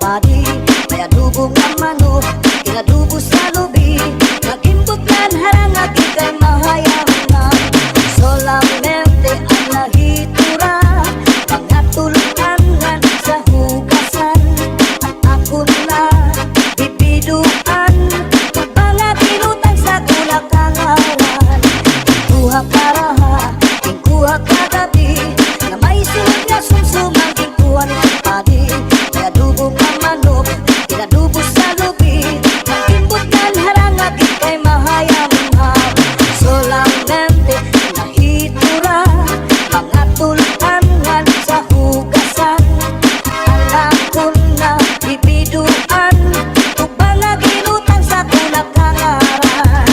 padi, may adubo nga manok, inadubo sa lubi, nagimbutlan harang at ikay mahayangan. Solamente ang nahitura, mga tulutangan sa hugasan, at ako na bibiduan, mga kinutang sa kulakangaran. Kuha karaha, kuha kagabi, na may sunod na sumsumang kuha ng padi, may adubo nga manok, inadubo sa lubi, nagimbutlan harang at ikay mahayangan. Solamente nahitura, mga tulutangan sa hugasan, alam ko na bibiduan, ug mga ginutang sa kulakangaran.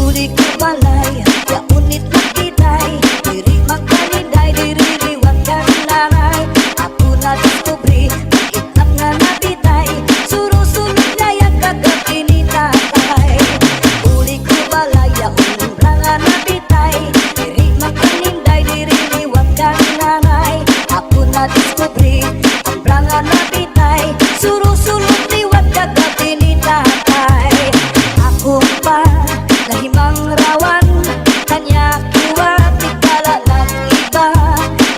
Uli ko balay, ya unit na kitay, diri magkalinday, diri liwag ka nanay. Ako na diskubri, itlap nga nabitay, surusunod na yung kagabi ni tatay. Uli ko balay, ya umbra nga nabitay, diri magkalinday, diri liwag ka nanay. Ako na diskubri, umbra nga nabitay, surusunod liwag kagabi ni tatay. Ako pa nahimang rawan, kanya kuha tigala ng iba,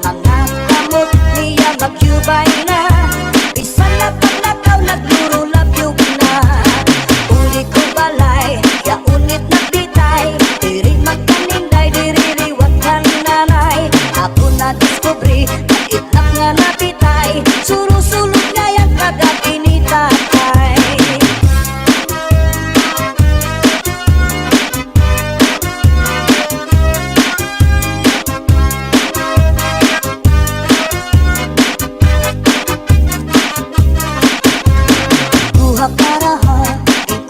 mga kamot niya magyubay na, bisan na paglakaw nagluro labyog na. Uli ko balay, ya unit na bitay, diri magkaninday, diri liwag kang nanay. Ako na diskubri, maitlap nga nabitay, surusulog na yung kagabi ni tatay. Kuha karaha,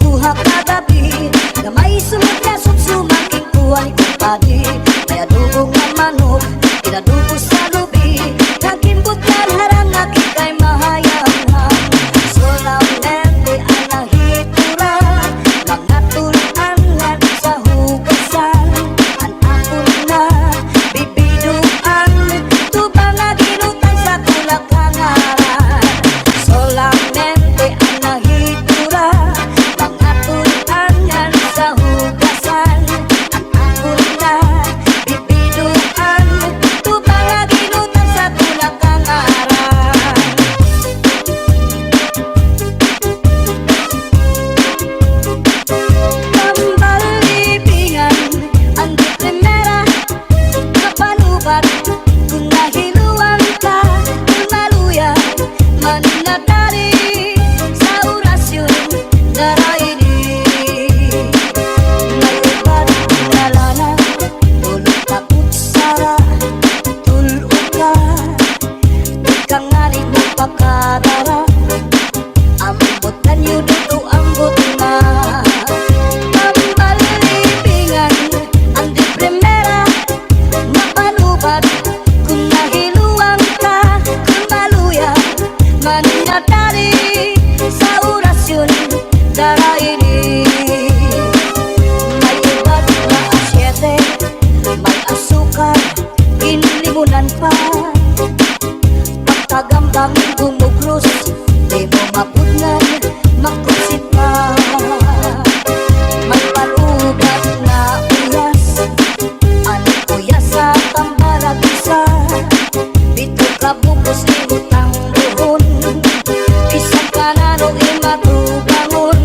kuha kagabi, na may sunod na sumsumang kuha ni kumpadi, may adubo nga manok, inadubo sa lubi, nagimbutlan harang at ikay mahayangan. Solamente ang nahitura, mga tulutangan sa hugasan, ang ako na bibiduan, tubang nga ginutang sa kulakangaran. Solamente ang nahitura, mga tulutangan sa hugasan, ang ako na bibiduan, tubang nga ginutang sa kulakangaran. Pambalibingan, ang di primera, kapanubat, kung nahiluan ka, kung naluya, mananatari sa orasyon, naraini. Nalubad, nalana, tulog takot sara, tulog ka, di ka nga rin magpakadara, ambot na niyo dito, ambot na. Pambalibingan, ang di primera, mapanubat, kung nahiluan ka, kung maluya, mananatari sa orasyon, daraini. May iba't na asyete, may asukar, inlimunan pa, pagkagambang bumugros, di mo mapudnan, makusit pa. May palugat na uyas, ano uyas sa tambalag isa, dito ka bukos limutang buhon, isang kanano imatugangon,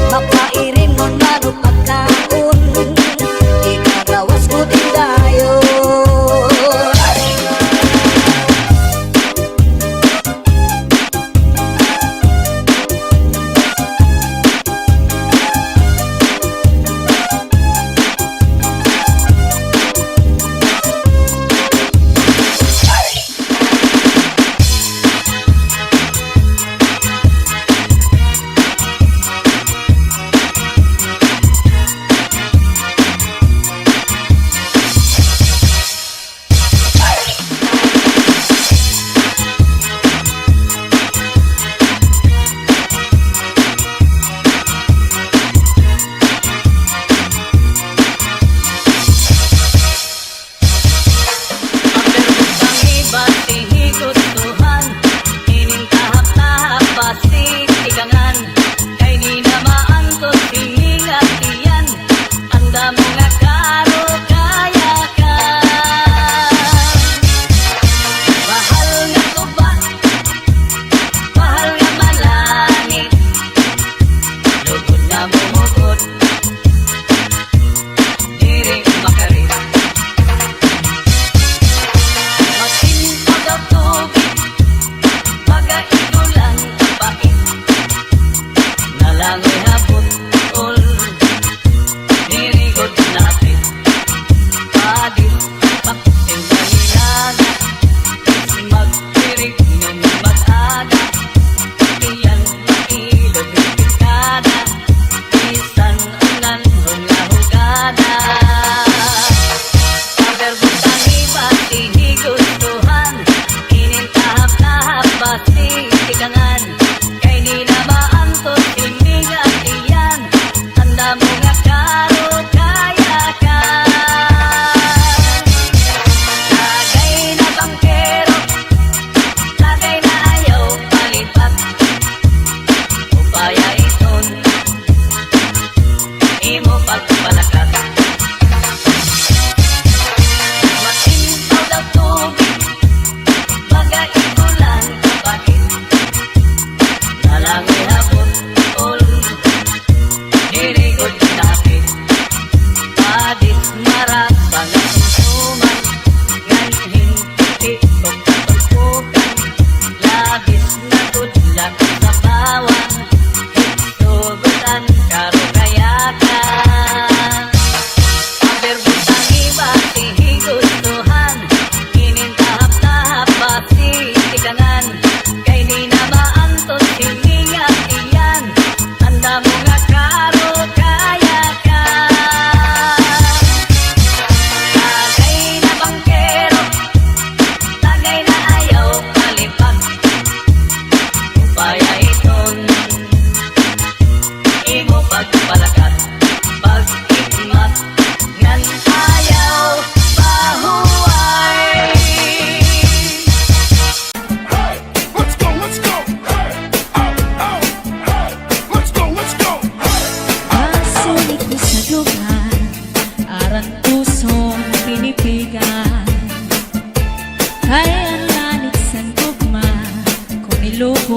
makairin mo mano pagkaon, ikagawas ko din dayon.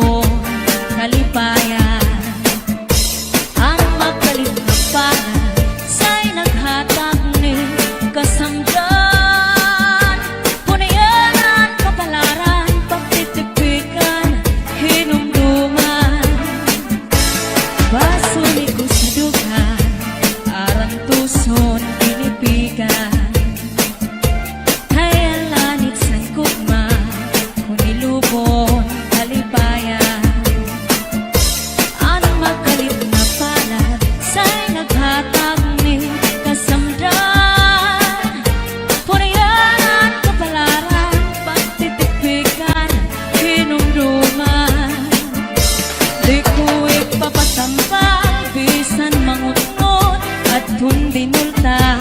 lubon kalipayan. Ang magalit na para sa'y naghatag ni kasamdan. Punayanan, kapalaran, pagtitipikan, hinumduman. Basuli ko sa dugan, arang tuson, pinipigan. Kaya lanit sa kugma, kunilubon, kalipayan. Ang magalit na palad sa'y naghatag ni kasamdan. Punayanan, kapalaran, pagtitipikan, hinumduman. Di ko ipapatampal, bisan mangutnot at hundinulta.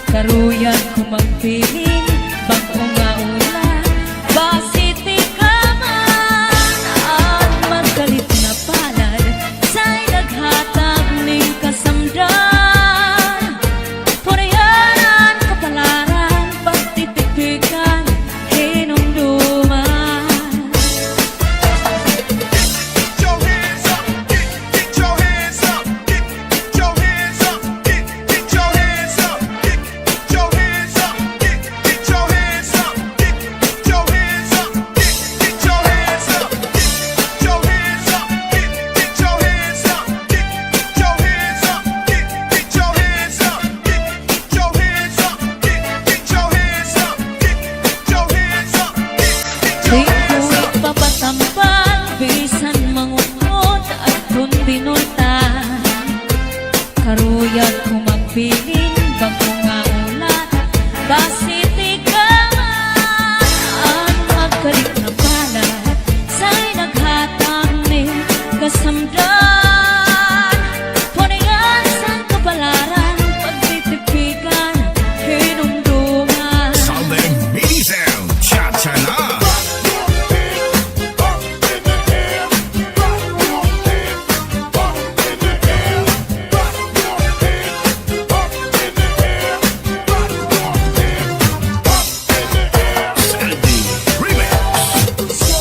Karuyan ko magpiling, bangko nga ulan, basiti ka man. Ang magalit na palad sa'y naghatag ning kasamdan. Punayanan, kapalaran, pagtitipikan, hinumduman. Get your hands up, get your hands up, get your hands up, get your hands up, get your hands up, get your hands up, get your hands up, get your hands up, get your hands up, get your hands up, get your hands up, get your hands up, get your hands up, get your hands up, get your hands up, Di ko ipapatampal, bisan mangukot at hundinulta. Karuyan ko magpiling, bangko nga ulan, basiti ka man. Ang magalit na palad sa'y naghatag ni kasamdan. Punayan sa kapalaran, pagtitipikan, hinumduman. Southern Mini Sound, Cha-Cha-Na. Sandy Remix.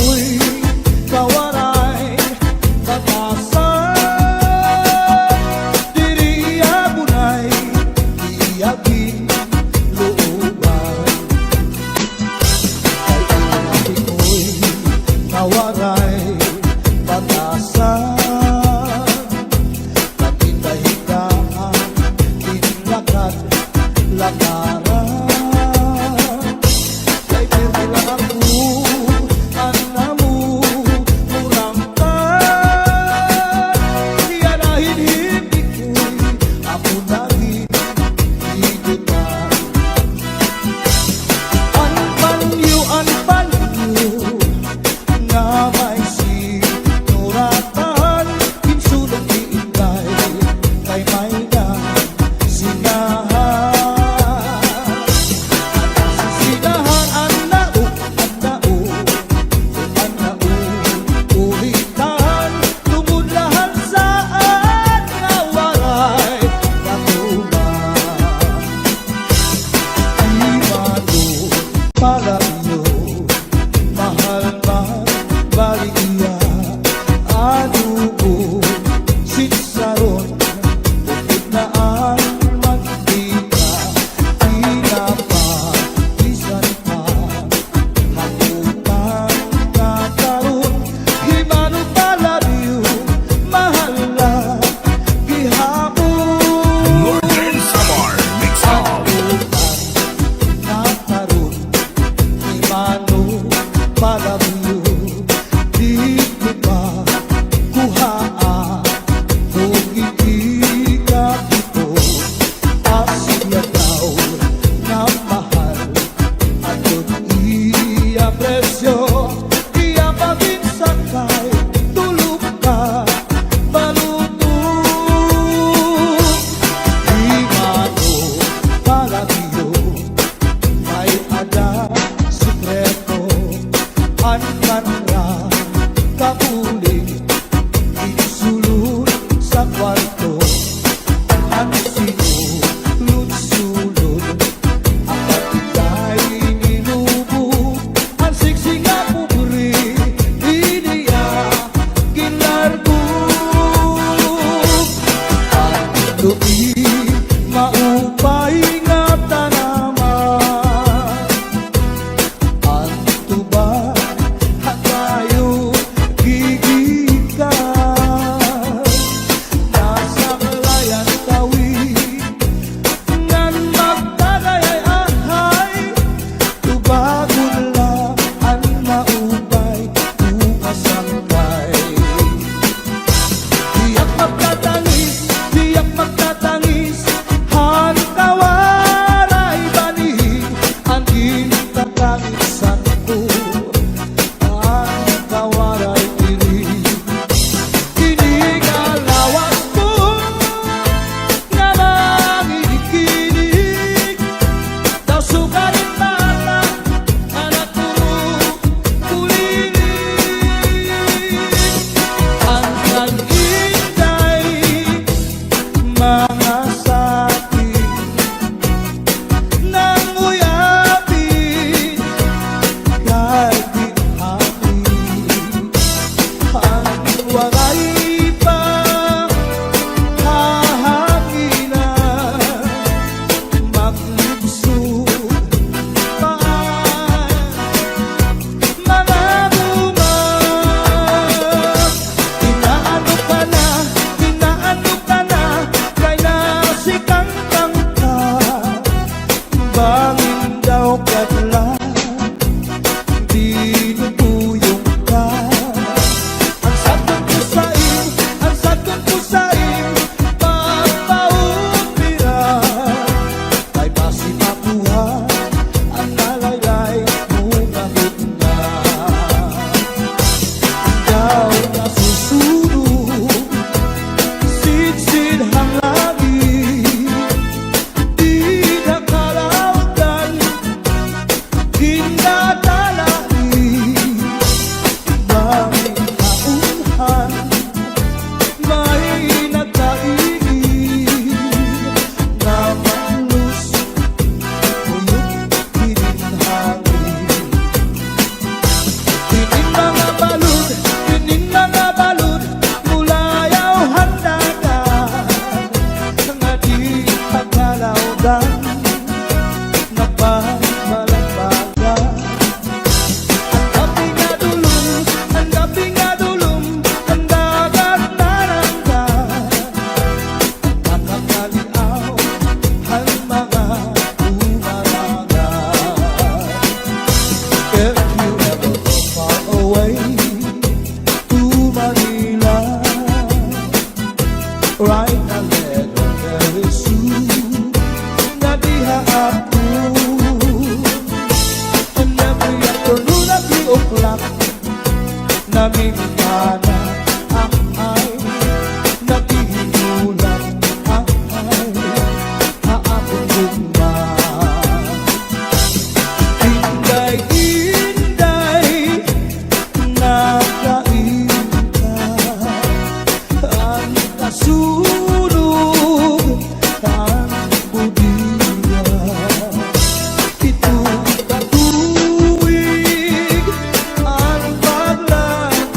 ako'y kawaray batasan. Diri agunay iyagin looban. Kay inati ko'y kawaray batasan. Katindahigaan tinlakat lakaran. Kay pirmi lang ako anamu muramtan. Iyanahin hindi ko'y ako naging higutan. Anpanyo nga may sinuratan. Kinsulong iingay kay may na sinahan. Sinahan ang nao, ulitan. Tumulahan saan nga waray katuman. Imano para iyo, mahal man baliya. Adubo sinsaron, bukod na ang magdika. Pinapagisan pa, hakutan na karon. Imano para iyo, mahal na gihapon. Northern Samar Mix Up. Nakaroon, imano palabyo, di ko pa kuhaan. Kung hindi ka ito, asya daw na mahal. Atot iya presyo, iya paginsakay, tulog ka, balutong. Imano palabyo, may ada sikreto. Ang kanra kapuling insulot sa kwarto. Ang sinulod-sulod ang kapitay ninubo. Ang siksing nga pupuri iniya ginlargo. Ang lupi maupay nga tanaman. Ang tuba hatayo gigikan. Nasa kalayan tawid ngan magdagayay-ahay. Tubagon lang ang maupay umasangkay. Tiyak magtatangis, han kawaray bani. Ang gintatangisan ko, ang kawaray diri. Kinigalawas ko nga mangikinig. Daw sugarin bata, anak ko kulinig. Ang nag-intay, mga sakit nang uyapin kay tinapin. Ang waray pa hahanginan, maglubsod paan mga buman. Inaano ka na, kay nasikang ka. Bangin daw kadla, dinutuyong ka. Ang sakit ko sa way to Manila. Right now, very soon, na diha ako. And every afternoon at 3 o'clock, namimigana ang ay naghihintulak ang ay haapong gugma. Hinday-hinday nakainta ang kasulog ang budiya. Itong katuwig ang paglakad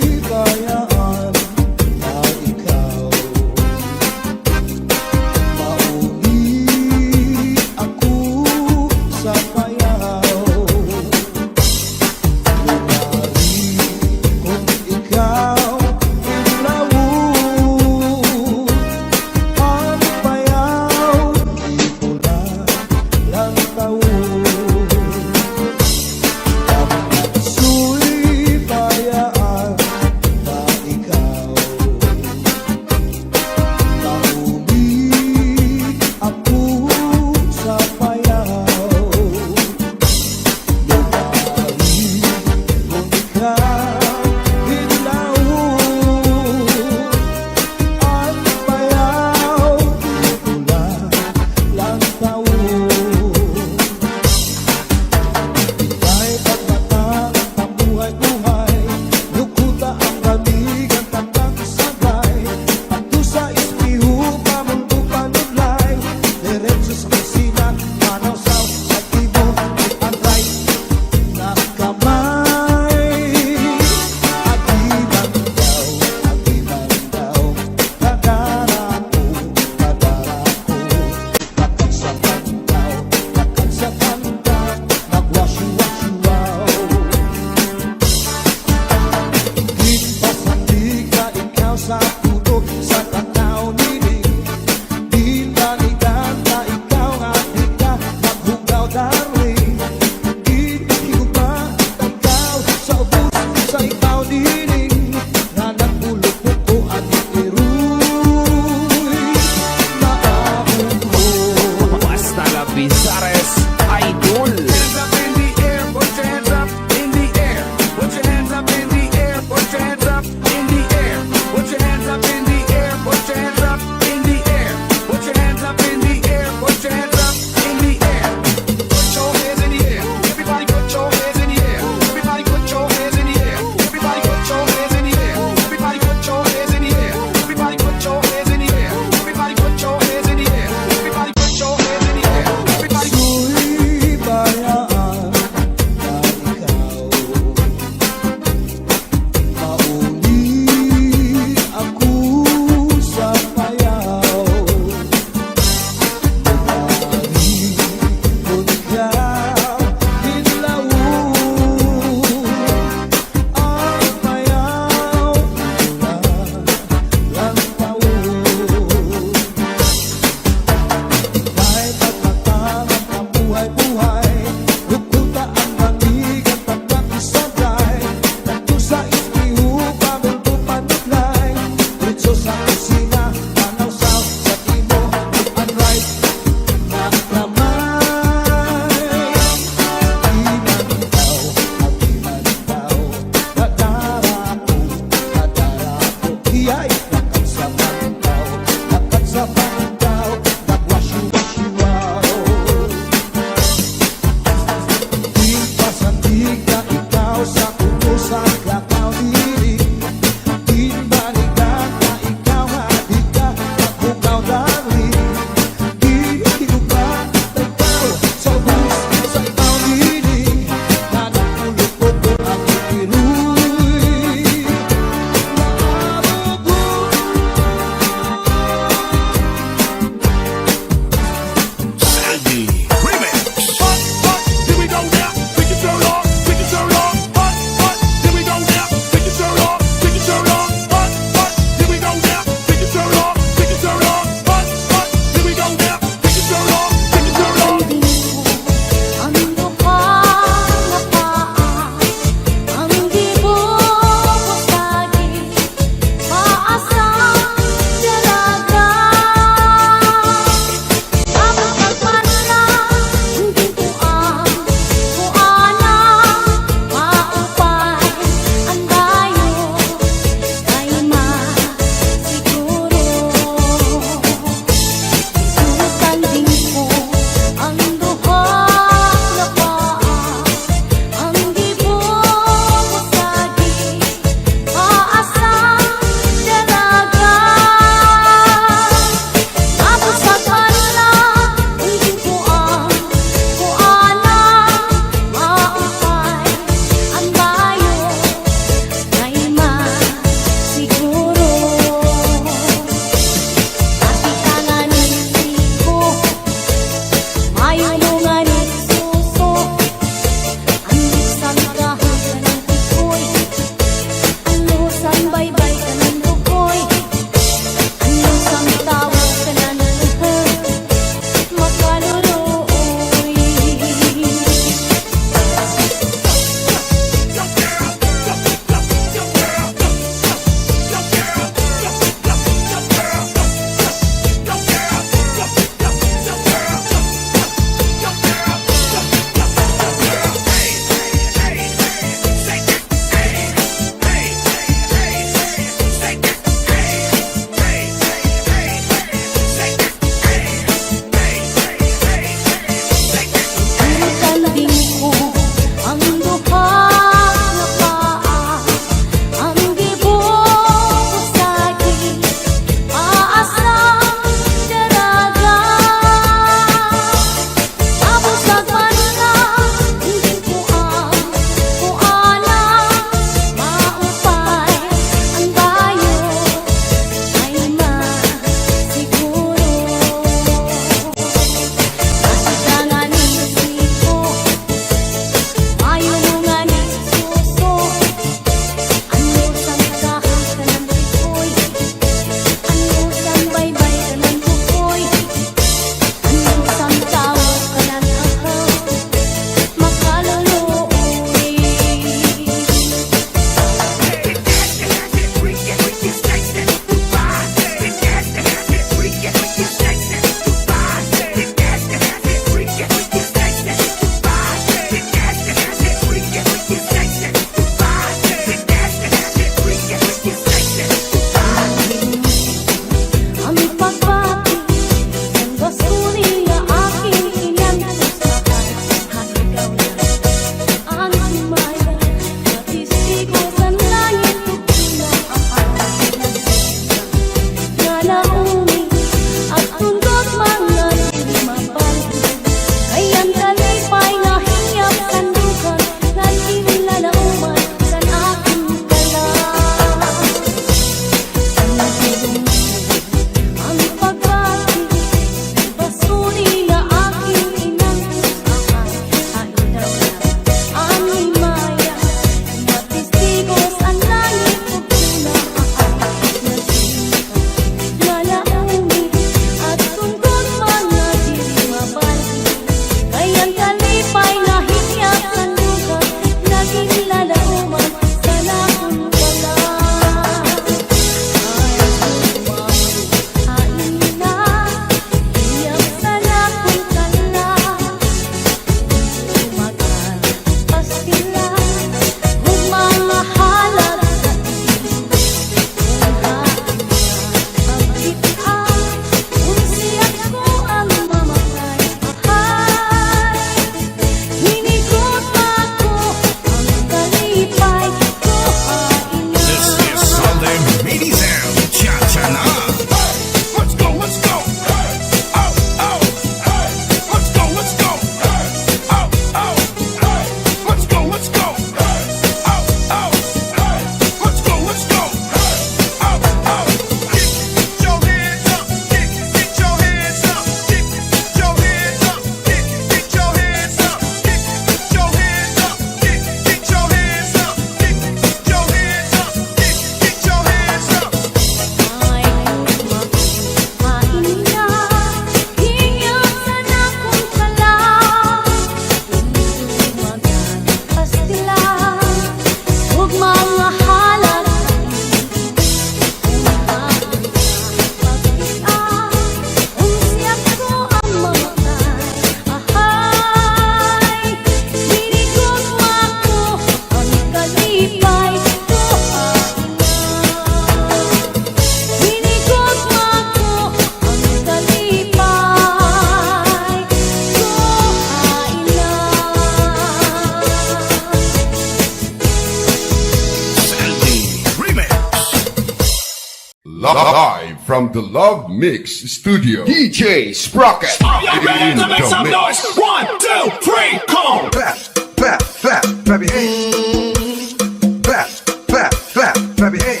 Live from the Love Mix Studio, DJ Sprocket Y'all ready to make some in the noise? mix. 1, 2, 3, come on! Clap, clap, clap, clap your hands. Clap, clap, clap, clap your hands.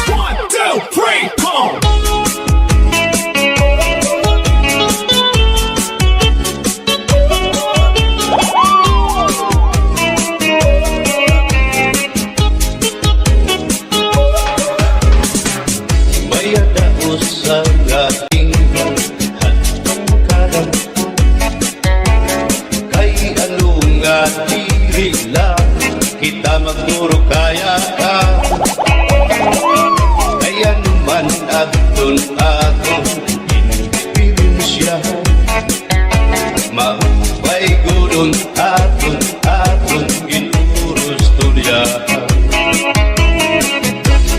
One, two, three, come on! May adaos sa ating hangkaran. Kay ano nga diri lang kita magturo kaya ka. Kaya naman aton inspirasya. Maupay gudong aton inurus tulyahan.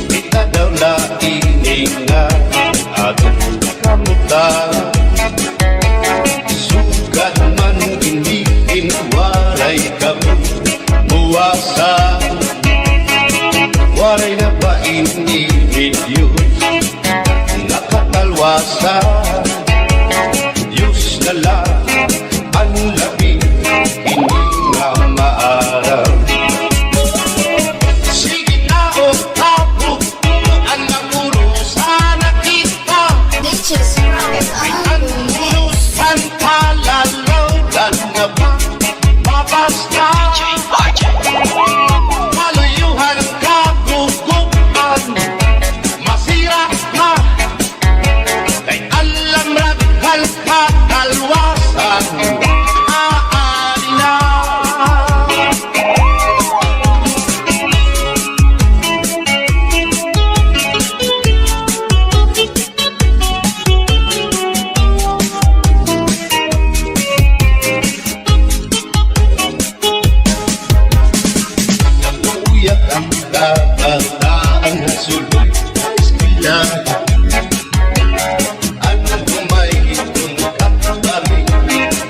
Kita daw laing nga atong kamutan. Sugat man iniin waray kamo muwasa. Waray na ba iniin Diyos nakatalwasa. Diyos na lang ang labing hindi nga maaram. Sige na o tapo ang namuro sana kita. Nature's rocket Ang urusan kalalaw na ba mabasta. Maluyuhan kagugupan masira na. Kay alam raghal kakalwasan aari na. Nabuyak ang kabataan sulod sila. Anong kumaitong kapatid,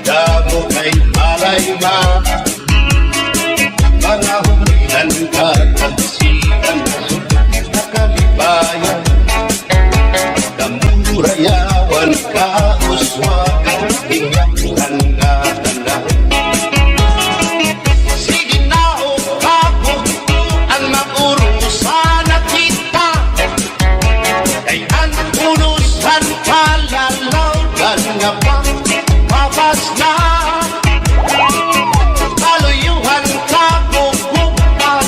damo kay malayma. Mga humilan ka, tansikan, sulod na kalibayan. Damurayawan ka, uswagan, hingyan nga tanan. Sige na o ako ang maurusan na kita. Kay ang urusan kalalaw nga pa mabas na. Kaluyuhan kagugupan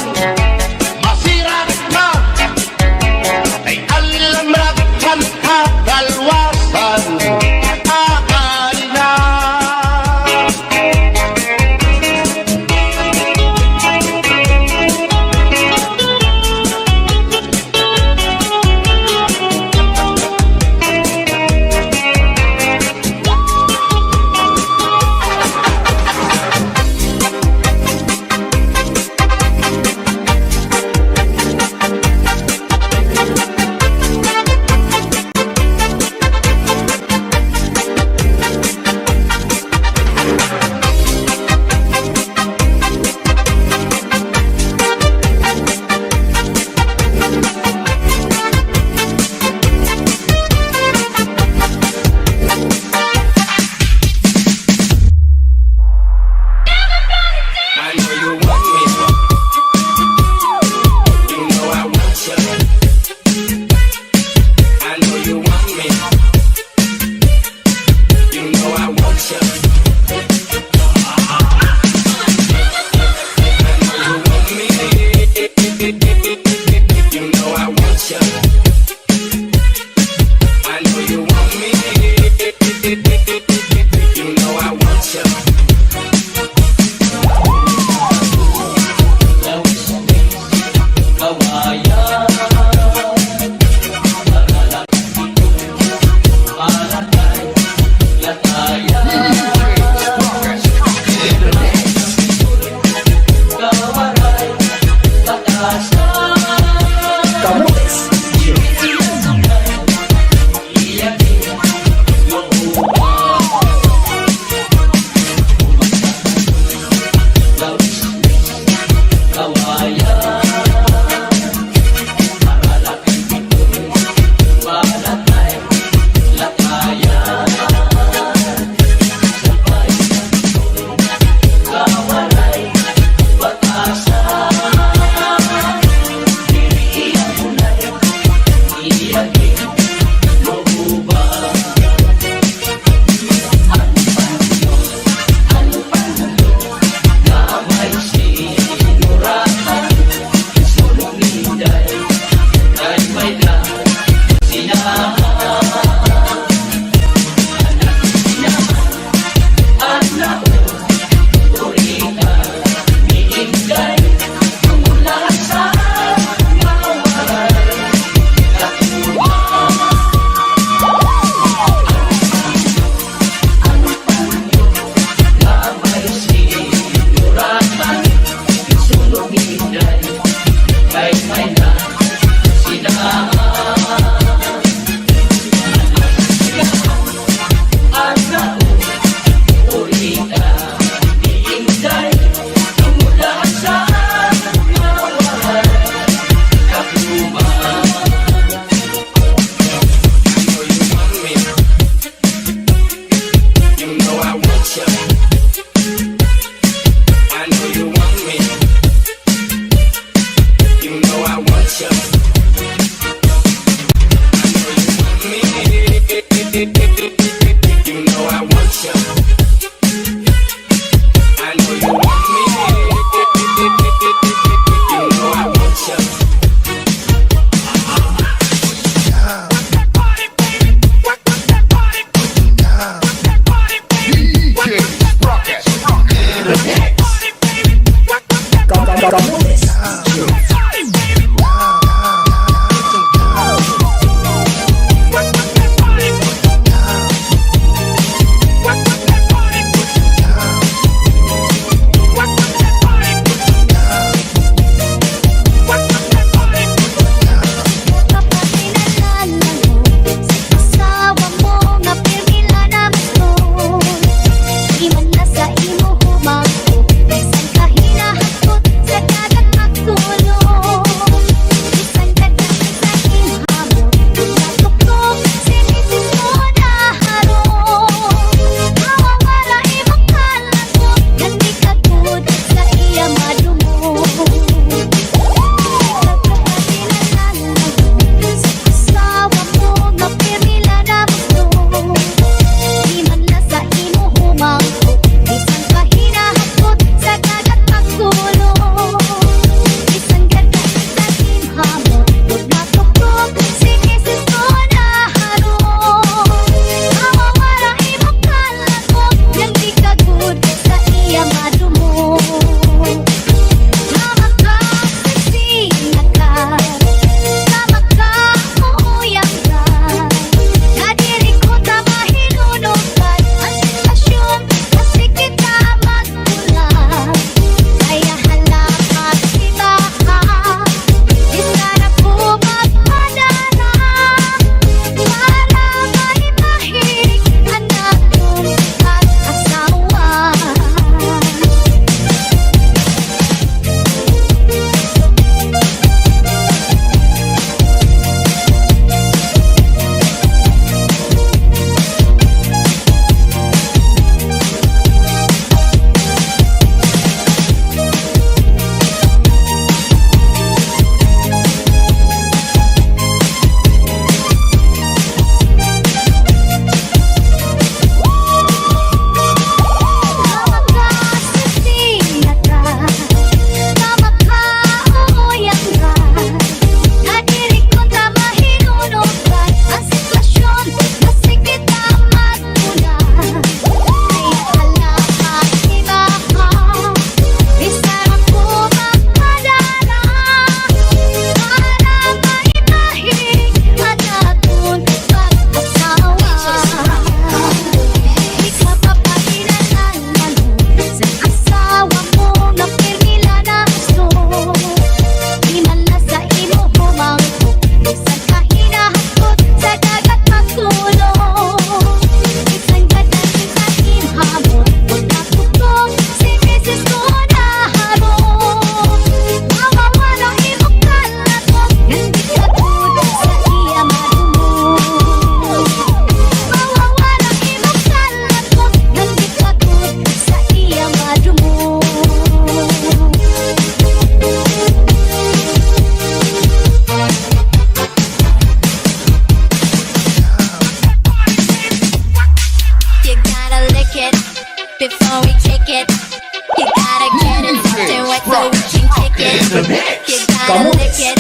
gotta lick it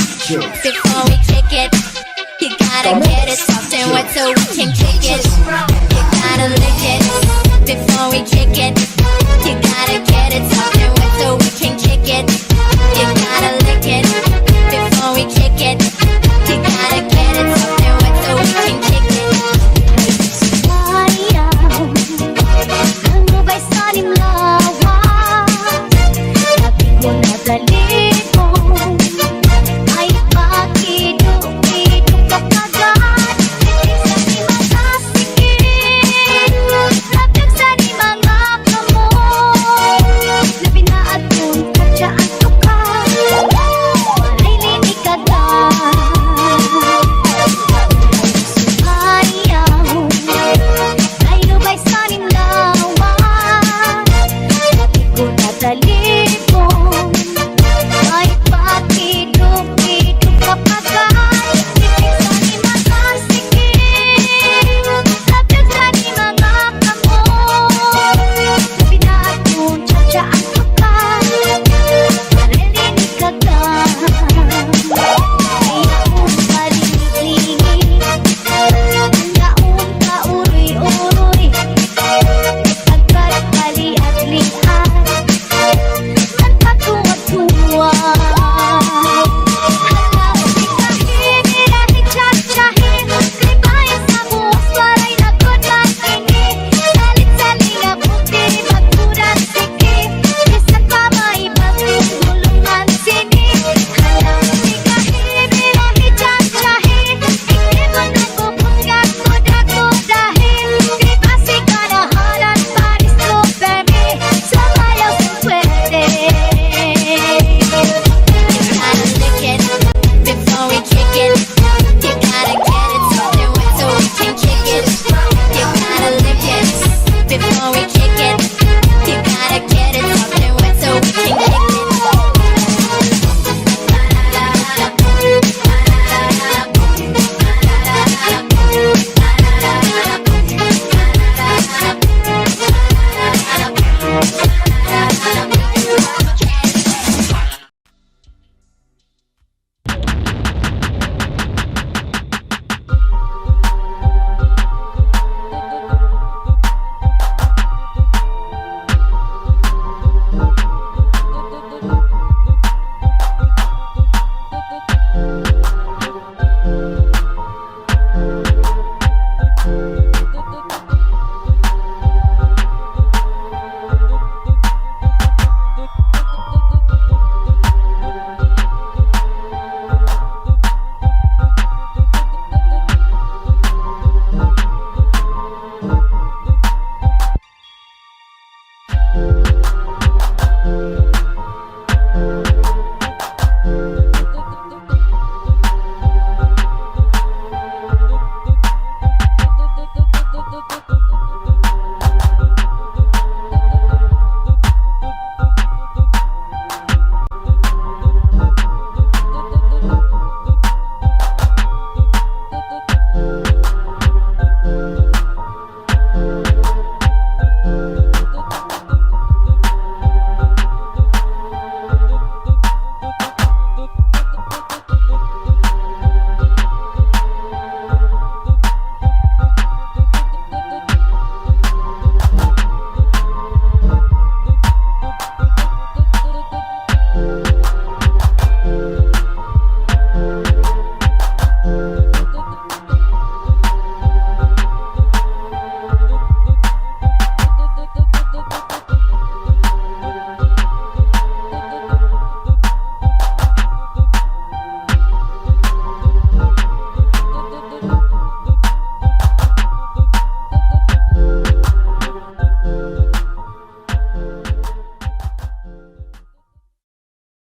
before we kick it. You gotta get it so